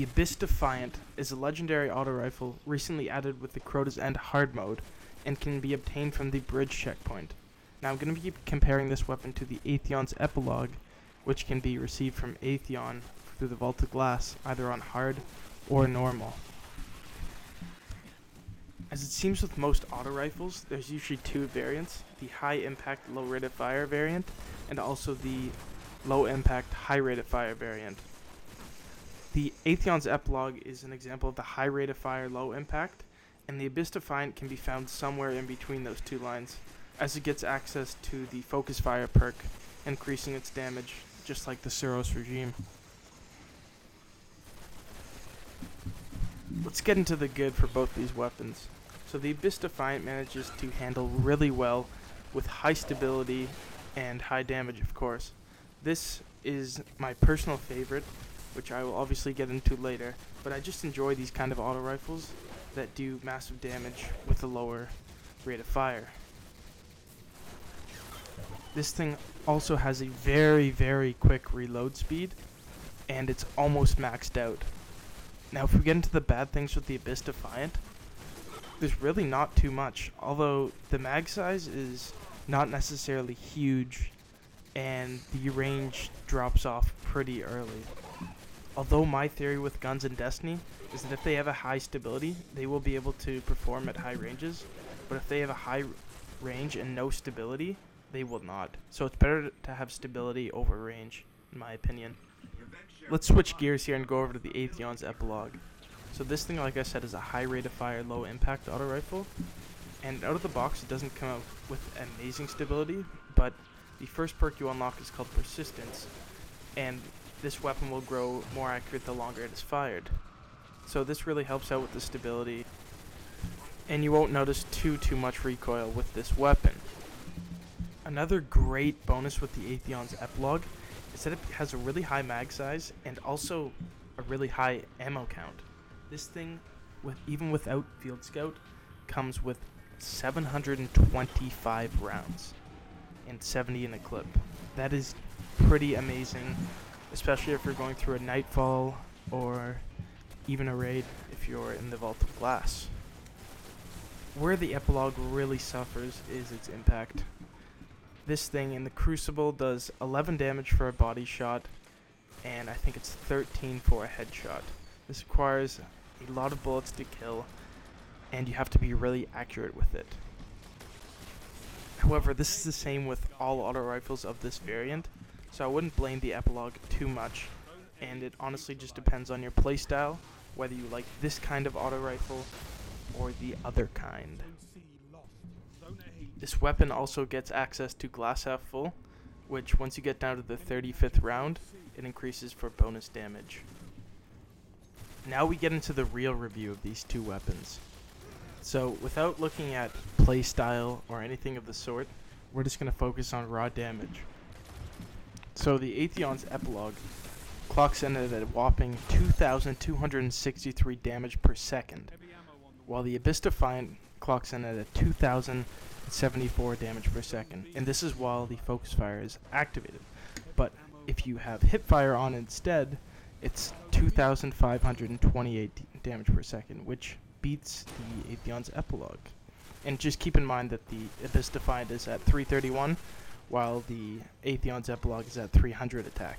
The Abyss Defiant is a legendary auto rifle recently added with the Crota's End hard mode and can be obtained from the bridge checkpoint. Now I'm going to be comparing this weapon to the Atheon's Epilogue, which can be received from Atheon through the Vaulted Glass, either on hard or normal. As it seems with most auto rifles, there's usually two variants, the high impact low rate of fire variant and also the low impact high rate of fire variant. The Atheon's Epilogue is an example of the high rate of fire low impact, and the Abyss Defiant can be found somewhere in between those two lines, as it gets access to the focus fire perk, increasing its damage, just like the Suros regime. Let's get into the good for both these weapons. So the Abyss Defiant manages to handle really well with high stability and high damage, of course. This is my personal favorite, which I will obviously get into later, but I just enjoy these kind of auto rifles that do massive damage with a lower rate of fire. This thing also has a very, very quick reload speed, and it's almost maxed out. Now if we get into the bad things with the Abyss Defiant, there's really not too much, although the mag size is not necessarily huge, and the range drops off pretty early. Although my theory with guns in Destiny is that if they have a high stability, they will be able to perform at high ranges, but if they have a high range and no stability, they will not. So it's better to have stability over range, in my opinion. Let's switch gears here and go over to the Atheon's Epilogue. So this thing, like I said, is a high rate of fire, low impact auto rifle, and out of the box it doesn't come out with amazing stability, but the first perk you unlock is called Persistence, and this weapon will grow more accurate the longer it is fired. So this really helps out with the stability, and you won't notice too much recoil with this weapon. Another great bonus with the Atheon's Epilogue is that it has a really high mag size and also a really high ammo count. This thing, even without Field Scout, comes with 725 rounds and 70 in a clip. That is pretty amazing, especially if you're going through a Nightfall or even a raid if you're in the Vault of Glass. Where the Epilogue really suffers is its impact. This thing in the Crucible does 11 damage for a body shot, and I think it's 13 for a headshot. This requires a lot of bullets to kill, and you have to be really accurate with it. However, this is the same with all auto rifles of this variant, so I wouldn't blame the Epilogue too much, and it honestly just depends on your playstyle, whether you like this kind of auto rifle or the other kind. This weapon also gets access to Glass Half Full, which once you get down to the 35th round, it increases for bonus damage. Now we get into the real review of these two weapons. So without looking at playstyle or anything of the sort, we're just going to focus on raw damage. So the Atheon's Epilogue clocks in at a whopping 2,263 damage per second, while the Abyss Defiant clocks in at a 2,074 damage per second, and this is while the focus fire is activated. But if you have hipfire on instead, it's 2,528 damage per second, which beats the Atheon's Epilogue. And just keep in mind that the Abyss Defiant is at 331, while the Atheon's Epilogue is at 300 attack.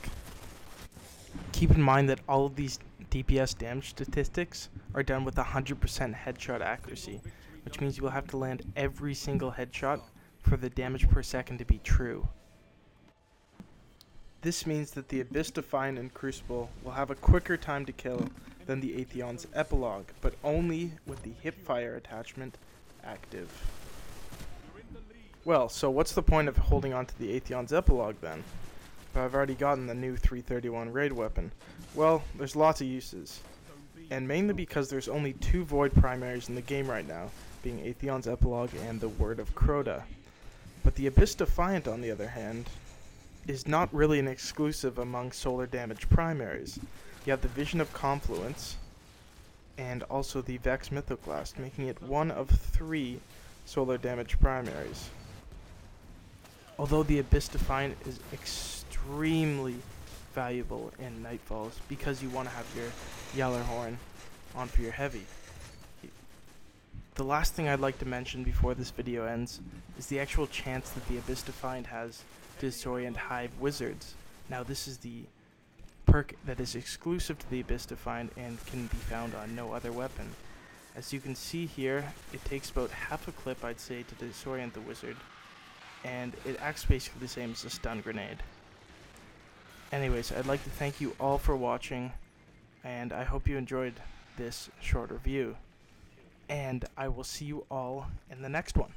Keep in mind that all of these DPS damage statistics are done with 100% headshot accuracy, which means you will have to land every single headshot for the damage per second to be true. This means that the Abyss Defiant and Crucible will have a quicker time to kill than the Atheon's Epilogue, but only with the hipfire attachment active. Well, so what's the point of holding on to the Atheon's Epilogue then? But I've already gotten the new 331 raid weapon. Well, there's lots of uses, and mainly because there's only two void primaries in the game right now, being Atheon's Epilogue and the Word of Crota. But the Abyss Defiant, on the other hand, is not really an exclusive among solar damage primaries. You have the Vision of Confluence, and also the Vex Mythoclast, making it one of 3 solar damage primaries. Although the Abyss Defiant is extremely valuable in Nightfalls because you want to have your Yellerhorn on for your heavy. The last thing I'd like to mention before this video ends is the actual chance that the Abyss Defiant has to disorient Hive Wizards. Now this is the perk that is exclusive to the Abyss Defiant and can be found on no other weapon. As you can see here, it takes about half a clip, I'd say, to disorient the wizard, and it acts basically the same as a stun grenade. Anyways, I'd like to thank you all for watching, and I hope you enjoyed this short review. And I will see you all in the next one.